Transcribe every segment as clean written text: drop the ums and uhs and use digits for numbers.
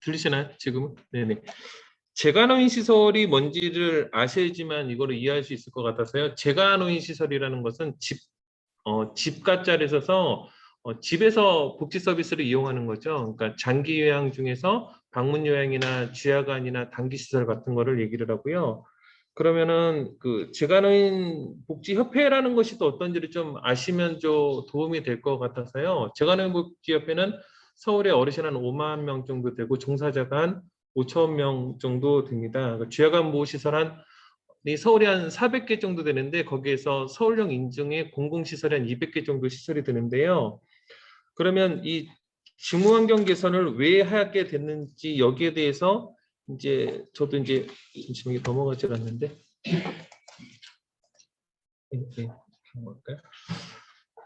들리시나요? 지금은? 네네. 재가노인 시설이 뭔지를 아셔야지만 이거를 이해할 수 있을 것 같아서요. 재가노인 시설이라는 것은 집가짜를 써서 집에서 복지 서비스를 이용하는 거죠. 그러니까 장기 요양 중에서 방문 요양이나 지하관이나 단기 시설 같은 거를 얘기를 하고요. 그러면은 그 재가노인 복지협회라는 것이 또 어떤지를 좀 아시면 좀 도움이 될 것 같아서요. 재가노인 복지협회는 서울에 어르신 한 5만 명 정도 되고 종사자가 한 5천 명 정도 됩니다. 지하관 보호시설 서울에 한 400개 정도 되는데 거기에서 서울형 인증의 공공시설이 한 200개 정도 시설이 되는데요. 그러면 이 직무환경 개선을 왜 하게 됐는지 여기에 대해서 이제 저도 이제 잠시만요, 넘어가지 않았는데 뭘까요?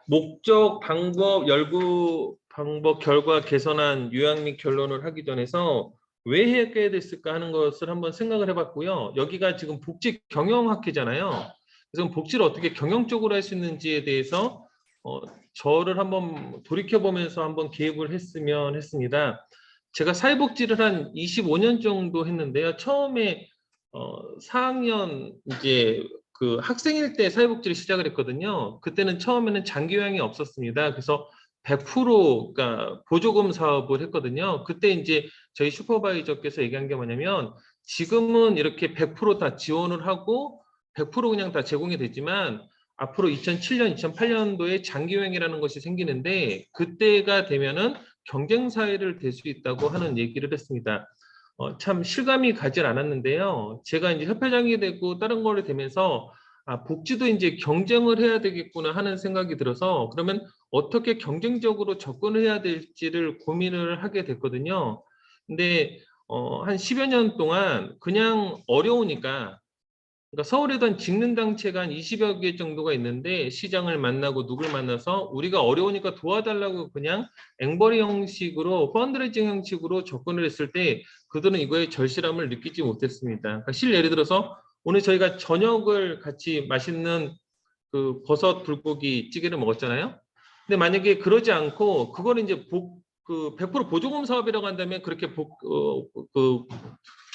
목적, 방법, 열구 방법, 결과, 개선안, 요약 및 결론을 하기 전에서 왜 하게 됐을까 하는 것을 한번 생각을 해봤고요. 여기가 지금 복지 경영학회잖아요. 그래서 복지를 어떻게 경영적으로 할 수 있는지에 대해서 저를 한번 돌이켜보면서 한번 개입을 했으면 했습니다. 제가 사회복지를 한 25년 정도 했는데요. 처음에 4학년 이제 그 학생일 때 사회복지를 시작을 했거든요. 그때는 처음에는 장기요양이 없었습니다. 그래서 100% 그러니까 보조금 사업을 했거든요. 그때 이제 저희 슈퍼바이저께서 얘기한 게 뭐냐면 지금은 이렇게 100%다 지원을 하고 100% 그냥 다 제공이 되지만 앞으로 2007년, 2008년도에 장기요양이라는 것이 생기는데 그때가 되면은 경쟁 사회를 될 수 있다고 하는 얘기를 했습니다. 참 실감이 가질 않았는데요. 제가 이제 협회장이 되고 다른 거를 되면서 복지도 이제 경쟁을 해야 되겠구나 하는 생각이 들어서 그러면 어떻게 경쟁적으로 접근을 해야 될지를 고민을 하게 됐거든요. 근데 한 10여 년 동안 그냥 어려우니까 그러니까 서울에도 한 직능단체가 한 20여 개 정도가 있는데 시장을 만나고 누굴 만나서 우리가 어려우니까 도와달라고 그냥 앵벌이 형식으로 펀드레이징 형식으로 접근을 했을 때 그들은 이거에 절실함을 느끼지 못했습니다. 그러니까 예를 들어서 오늘 저희가 저녁을 같이 맛있는 그 버섯 불고기 찌개를 먹었잖아요. 근데 만약에 그러지 않고 그거를 이제 그 100% 보조금 사업이라고 한다면 그렇게 그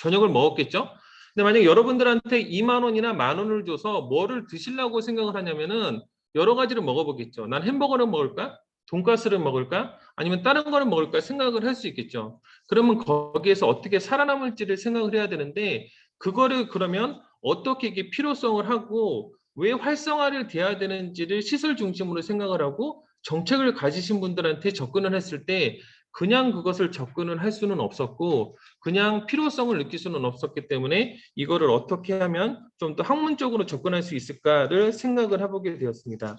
저녁을 먹었겠죠. 근데 만약 여러분들한테 2만 원이나 만 원을 줘서 뭐를 드시려고 생각을 하냐면은 여러 가지를 먹어보겠죠. 난 햄버거를 먹을까? 돈가스를 먹을까? 아니면 다른 거를 먹을까 생각을 할 수 있겠죠. 그러면 거기에서 어떻게 살아남을지를 생각을 해야 되는데 그거를 그러면 어떻게 이게 필요성을 하고 왜 활성화를 돼야 되는지를 시설 중심으로 생각을 하고 정책을 가지신 분들한테 접근을 했을 때 그냥 그것을 접근을 할 수는 없었고 그냥 필요성을 느낄 수는 없었기 때문에 이거를 어떻게 하면 좀 더 학문적으로 접근할 수 있을까를 생각을 해보게 되었습니다.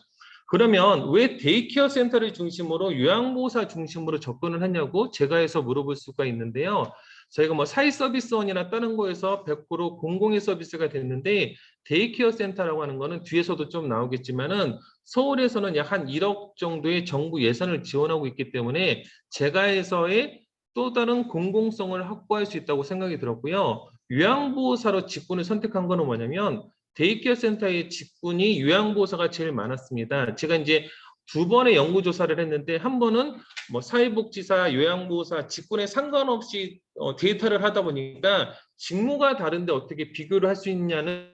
그러면 왜 데이케어 센터를 중심으로 요양보호사 중심으로 접근을 했냐고 제가 해서 물어볼 수가 있는데요. 저희가 뭐 사회 서비스원이나 다른 거에서 100% 공공의 서비스가 됐는데 데이케어 센터라고 하는 거는 뒤에서도 좀 나오겠지만은 서울에서는 약 한 1억 정도의 정부 예산을 지원하고 있기 때문에 제가 해서의 또 다른 공공성을 확보할 수 있다고 생각이 들었고요. 요양보호사로 직군을 선택한 거는 뭐냐면 데이케어 센터의 직군이 요양보호사가 제일 많았습니다. 제가 이제 두 번의 연구조사를 했는데 한 번은 뭐 사회복지사, 요양보호사 직군에 상관없이 데이터를 하다 보니까 직무가 다른데 어떻게 비교를 할 수 있냐는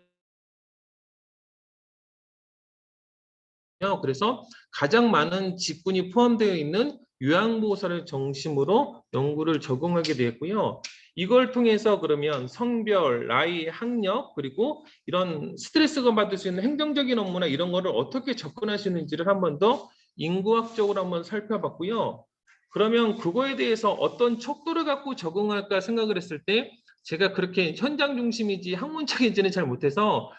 그래서 가장 많은 직군이 포함되어 있는 요양보호사를 중심으로 연구를 적용하게 되었고요. 이걸 통해서 그러면 성별, 나이, 학력 그리고 이런 스트레스가 받을 수 있는 행정적인 업무나 이런 거를 어떻게 접근할 수 있는지를 한 번 더 인구학적으로 한번 살펴봤고요. 그러면 그거에 대해서 어떤 척도를 갖고 적응할까 생각을 했을 때 제가 그렇게 현장 중심이지 학문적인지는 잘 못해서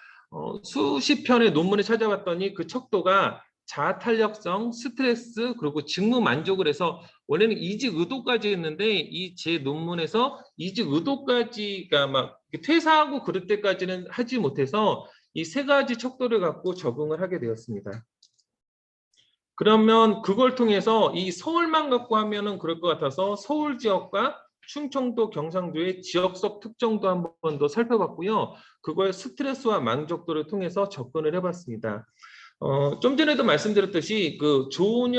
수십 편의 논문을 찾아봤더니 그 척도가 자아 탄력성, 스트레스, 그리고 직무 만족을 해서 원래는 이직 의도까지 했는데 이 제 논문에서 이직 의도까지가 막 퇴사하고 그럴 때까지는 하지 못해서 이 세 가지 척도를 갖고 적응을 하게 되었습니다. 그러면 그걸 통해서 이 서울만 갖고 하면은 그럴 것 같아서 서울 지역과 충청도, 경상도의 지역적 특정도 한 번 더 살펴봤고요. 그거의 스트레스와 만족도를 통해서 접근을 해봤습니다. 좀 전에도 말씀드렸듯이 그 좋은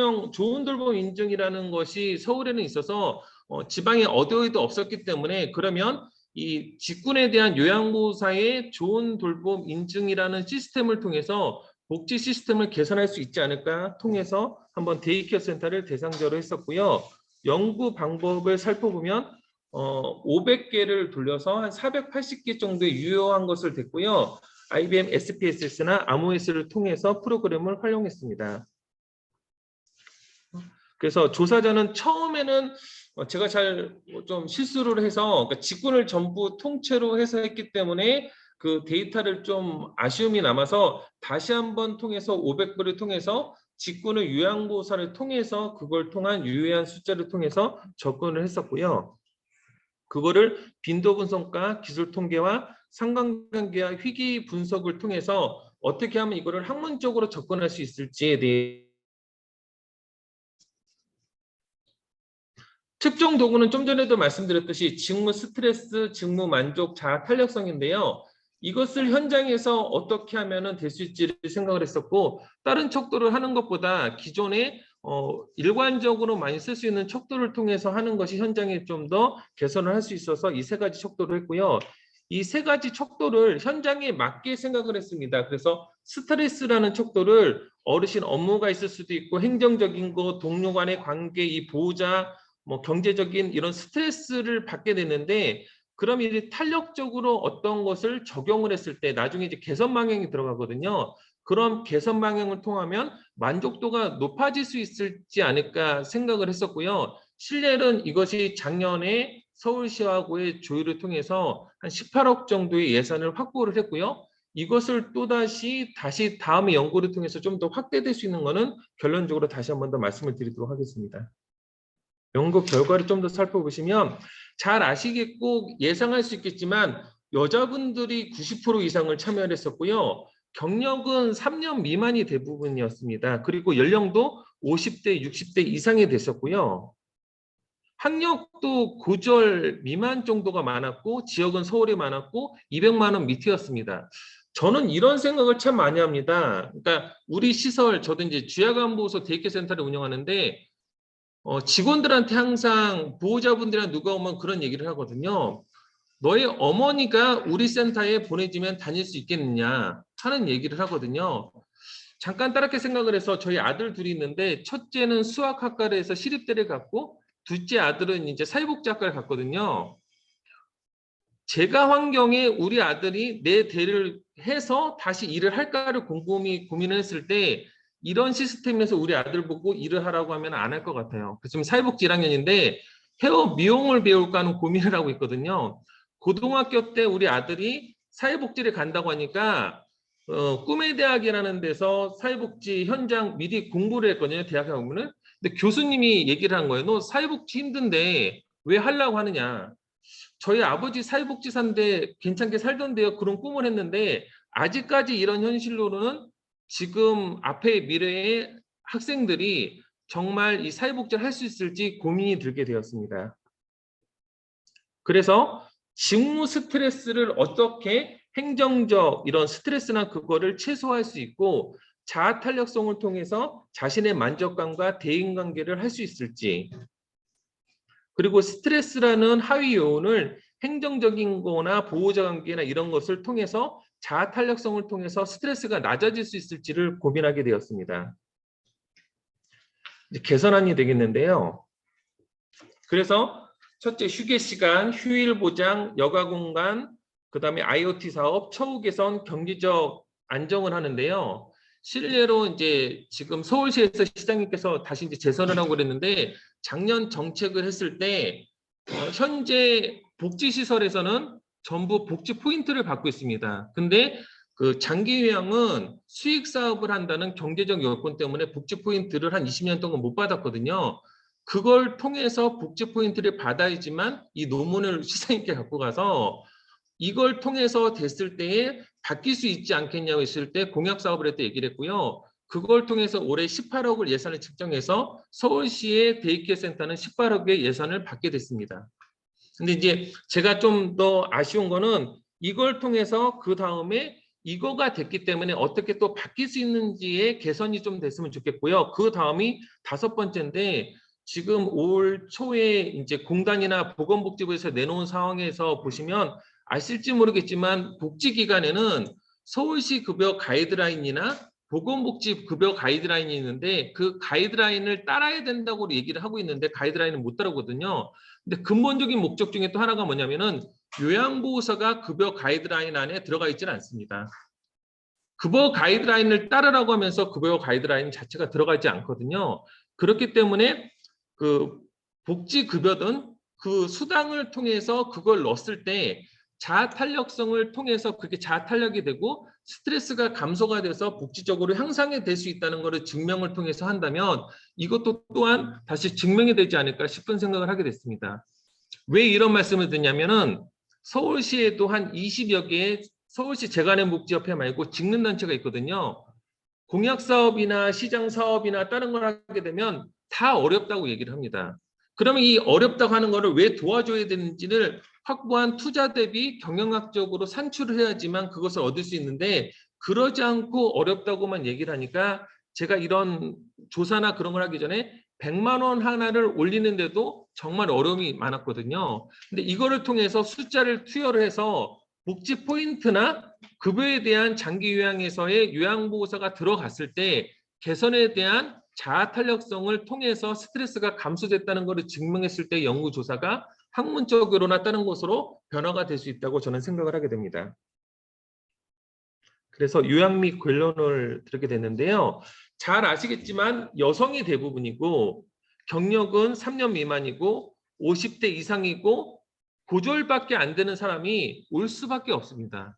돌봄 인증이라는 것이 서울에는 있어서 지방에 어디에도 없었기 때문에 그러면 이 직군에 대한 요양보호사의 좋은 돌봄 인증이라는 시스템을 통해서 복지 시스템을 개선할 수 있지 않을까 통해서 한번 데이케어 센터를 대상자로 했었고요. 연구 방법을 살펴보면 500개를 돌려서 한 480개 정도의 유효한 것을 됐고요. IBM SPSS나 AMOS를 통해서 프로그램을 활용했습니다. 그래서 조사자는 처음에는 제가 잘 좀 실수를 해서 그러니까 직군을 전부 통째로 해서 했기 때문에 그 데이터를 좀 아쉬움이 남아서 다시 한번 통해서 500불을 통해서 직군의 요양보호사를 통해서 그걸 통한 유효한 숫자를 통해서 접근을 했었고요. 그거를 빈도 분석과 기술 통계와 상관관계와 희귀 분석을 통해서 어떻게 하면 이거를 학문적으로 접근할 수 있을지에 대해 특정 도구는 좀 전에도 말씀드렸듯이 직무 스트레스, 직무 만족, 자아 탄력성인데요. 이것을 현장에서 어떻게 하면 될 수 있지를 생각을 했었고 다른 척도를 하는 것보다 기존에 일관적으로 많이 쓸 수 있는 척도를 통해서 하는 것이 현장에 좀 더 개선을 할 수 있어서 이 세 가지 척도를 했고요. 이 세 가지 척도를 현장에 맞게 생각을 했습니다. 그래서 스트레스라는 척도를 어르신 업무가 있을 수도 있고 행정적인 거, 동료 간의 관계, 이 보호자 뭐 경제적인 이런 스트레스를 받게 되는데 그럼 이제 탄력적으로 어떤 것을 적용을 했을 때 나중에 이제 개선 방향이 들어가거든요. 그럼 개선 방향을 통하면 만족도가 높아질 수 있을지 않을까 생각을 했었고요. 실례는 이것이 작년에 서울시하고의 조율을 통해서 한 18억 정도의 예산을 확보를 했고요. 이것을 또다시 다시 다음의 연구를 통해서 좀 더 확대될 수 있는 것은 결론적으로 다시 한 번 더 말씀을 드리도록 하겠습니다. 연구 결과를 좀 더 살펴보시면 잘 아시겠고 예상할 수 있겠지만 여자분들이 90% 이상을 참여를 했었고요. 경력은 3년 미만이 대부분이었습니다. 그리고 연령도 50대, 60대 이상이 됐었고요. 학력도 고졸 미만 정도가 많았고 지역은 서울에 많았고 200만 원 밑이었습니다. 저는 이런 생각을 참 많이 합니다. 그러니까 우리 시설, 저도 이제 주야간보호소 데이케어 센터를 운영하는데 직원들한테 항상 보호자분들이나 누가 오면 그런 얘기를 하거든요. 너의 어머니가 우리 센터에 보내지면 다닐 수 있겠느냐 하는 얘기를 하거든요. 잠깐 다르게 생각을 해서 저희 아들 둘이 있는데 첫째는 수학학과를 해서 시립대를 갔고 둘째 아들은 이제 사회복지학과를 갔거든요. 제가 환경에 우리 아들이 내 대를 해서 다시 일을 할까를 곰곰이 고민을 했을 때 이런 시스템에서 우리 아들 보고 일을 하라고 하면 안 할 것 같아요. 지금 사회복지 1학년인데 헤어 미용을 배울까 하는 고민을 하고 있거든요. 고등학교 때 우리 아들이 사회복지를 간다고 하니까 꿈의 대학이라는 데서 사회복지 현장 미리 공부를 했거든요. 대학에 가면은. 근데 교수님이 얘기를 한 거예요. 너 사회복지 힘든데 왜 하려고 하느냐. 저희 아버지 사회복지사인데 괜찮게 살던데요. 그런 꿈을 했는데 아직까지 이런 현실로는 지금 앞에 미래의 학생들이 정말 이 사회복지를 할 수 있을지 고민이 들게 되었습니다. 그래서 직무 스트레스를 어떻게 행정적 이런 스트레스나 그거를 최소화할 수 있고 자아 탄력성을 통해서 자신의 만족감과 대인관계를 할 수 있을지 그리고 스트레스라는 하위 요인을 행정적인 거나 보호자 관계나 이런 것을 통해서 자아 탄력성을 통해서 스트레스가 낮아질 수 있을지를 고민하게 되었습니다. 이제 개선안이 되겠는데요. 그래서 첫째 휴게 시간, 휴일 보장, 여가 공간, 그다음에 IoT 사업, 처우 개선, 경제적 안정을 하는데요. 실례로 이제 지금 서울시에서 시장님께서 다시 이제 재선을 하고 그랬는데 작년 정책을 했을 때 현재 복지시설에서는 전부 복지 포인트를 받고 있습니다. 근데 그 장기 요양은 수익 사업을 한다는 경제적 요건 때문에 복지 포인트를 한 20년 동안 못 받았거든요. 그걸 통해서 복지 포인트를 받아야지만 이 논문을 시장님께 갖고 가서 이걸 통해서 됐을 때에 바뀔 수 있지 않겠냐고 했을 때 공약 사업을 했다 얘기를 했고요. 그걸 통해서 올해 18억을 예산을 측정해서 서울시의 데이케어 센터는 18억의 예산을 받게 됐습니다. 근데 이제 제가 좀 더 아쉬운 거는 이걸 통해서 그 다음에 이거가 됐기 때문에 어떻게 또 바뀔 수 있는지의 개선이 좀 됐으면 좋겠고요. 그 다음이 5번째인데 지금 올 초에 이제 공단이나 보건복지부에서 내놓은 상황에서 보시면 아실지 모르겠지만 복지기관에는 서울시 급여 가이드라인이나 보건복지 급여 가이드라인이 있는데 그 가이드라인을 따라야 된다고 얘기를 하고 있는데 가이드라인을 못 따르거든요. 근데 근본적인 목적 중에 또 하나가 뭐냐면은 요양보호사가 급여 가이드라인 안에 들어가 있지는 않습니다. 급여 가이드라인을 따르라고 하면서 급여 가이드라인 자체가 들어가 있지 않거든요. 그렇기 때문에 그 복지급여든 그 수당을 통해서 그걸 넣었을 때 자아탄력성을 통해서 그게 자아탄력이 되고 스트레스가 감소가 돼서 복지적으로 향상이 될 수 있다는 것을 증명을 통해서 한다면 이것도 또한 다시 증명이 되지 않을까 싶은 생각을 하게 됐습니다. 왜 이런 말씀을 드냐면은 서울시에도 한 20여 개의 서울시 재간행복지협회 말고 직능단체가 있거든요. 공약사업이나 시장사업이나 다른 걸 하게 되면 다 어렵다고 얘기를 합니다. 그러면 이 어렵다고 하는 거를 왜 도와줘야 되는지를 확보한 투자 대비 경영학적으로 산출을 해야지만 그것을 얻을 수 있는데 그러지 않고 어렵다고만 얘기를 하니까 제가 이런 조사나 그런 걸 하기 전에 100만 원 하나를 올리는데도 정말 어려움이 많았거든요. 근데 이거를 통해서 숫자를 투여를 해서 복지 포인트나 급여에 대한 장기 요양에서의 요양보호사가 들어갔을 때 개선에 대한 자아탄력성을 통해서 스트레스가 감소됐다는 것을 증명했을 때 연구조사가 학문적으로나 다른 것으로 변화가 될 수 있다고 저는 생각을 하게 됩니다. 그래서 요양 및 결론을 들게 됐는데요. 잘 아시겠지만 여성이 대부분이고 경력은 3년 미만이고 50대 이상이고 고졸밖에 안 되는 사람이 올 수밖에 없습니다.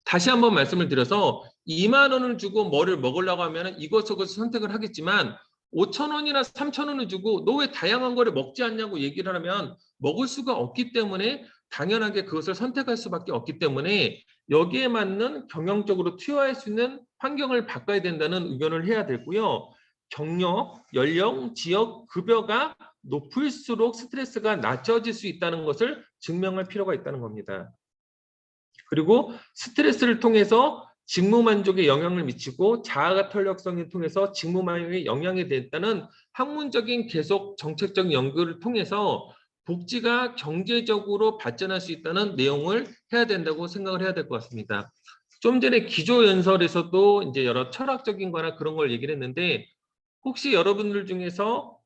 다시 한번 말씀을 드려서 2만 원을 주고 뭐를 먹으려고 하면 이것저것 선택을 하겠지만 5천 원이나 3천 원을 주고 너 왜 다양한 거를 먹지 않냐고 얘기를 하면 먹을 수가 없기 때문에 당연하게 그것을 선택할 수밖에 없기 때문에 여기에 맞는 경영적으로 투여할 수 있는 환경을 바꿔야 된다는 의견을 해야 되고요. 경력, 연령, 지역, 급여가 높을수록 스트레스가 낮춰질 수 있다는 것을 증명할 필요가 있다는 겁니다. 그리고 스트레스를 통해서 직무 만족에 영향을 미치고 자아가 탄력성을 통해서 직무 만족에 영향이 됐다는 학문적인 계속 정책적 연구를 통해서 복지가 경제적으로 발전할 수 있다는 내용을 해야 된다고 생각을 해야 될 것 같습니다. 좀 전에 기조연설에서도 이제 여러 철학적인 거나 그런 걸 얘기를 했는데 혹시 여러분들 중에서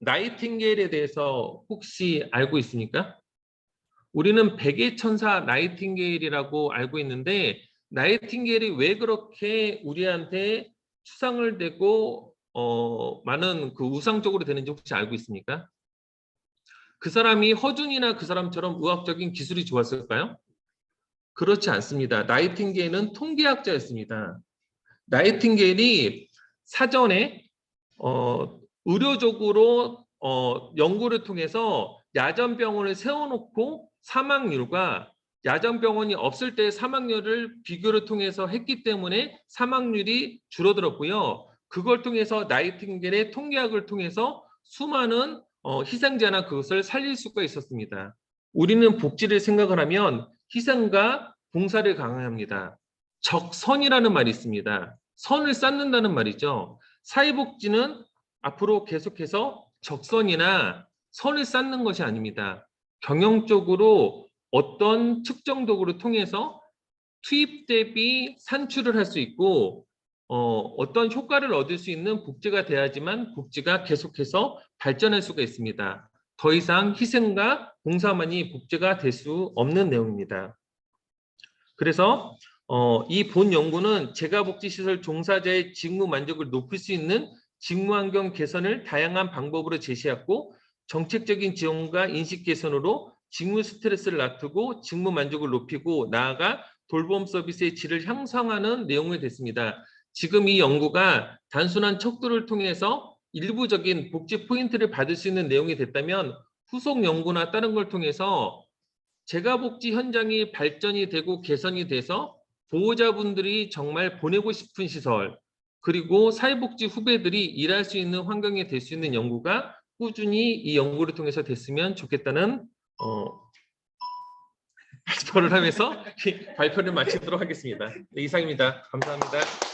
나이팅게일에 대해서 혹시 알고 있습니까? 우리는 백의 천사 나이팅게일이라고 알고 있는데 나이팅게일이 왜 그렇게 우리한테 추상을 대고 많은 그 우상적으로 되는지 혹시 알고 있습니까? 그 사람이 허준이나 그 사람처럼 의학적인 기술이 좋았을까요? 그렇지 않습니다. 나이팅게일은 통계학자였습니다. 나이팅게일이 사전에 의료적으로 연구를 통해서 야전병원을 세워놓고 사망률과 야전병원이 없을 때 사망률을 비교를 통해서 했기 때문에 사망률이 줄어들었고요. 그걸 통해서 나이팅게일의 통계학을 통해서 수많은 희생자나 그것을 살릴 수가 있었습니다. 우리는 복지를 생각을 하면 희생과 봉사를 강화합니다. 적선이라는 말이 있습니다. 선을 쌓는다는 말이죠. 사회복지는 앞으로 계속해서 적선이나 선을 쌓는 것이 아닙니다. 경영적으로 어떤 측정 도구를 통해서 투입 대비 산출을 할 수 있고 어떤 효과를 얻을 수 있는 복지가 돼야지만 복지가 계속해서 발전할 수가 있습니다. 더 이상 희생과 봉사만이 복지가 될 수 없는 내용입니다. 그래서 이 본 연구는 재가복지시설 종사자의 직무 만족을 높일 수 있는 직무 환경 개선을 다양한 방법으로 제시했고 정책적인 지원과 인식 개선으로 직무 스트레스를 낮추고 직무 만족을 높이고 나아가 돌봄 서비스의 질을 향상하는 내용이 됐습니다. 지금 이 연구가 단순한 척도를 통해서 일부적인 복지 포인트를 받을 수 있는 내용이 됐다면 후속 연구나 다른 걸 통해서 재가복지 현장이 발전이 되고 개선이 돼서 보호자분들이 정말 보내고 싶은 시설 그리고 사회복지 후배들이 일할 수 있는 환경이 될 수 있는 연구가 꾸준히 이 연구를 통해서 됐으면 좋겠다는 발표를 하면서 발표를 마치도록 하겠습니다. 네, 이상입니다. 감사합니다.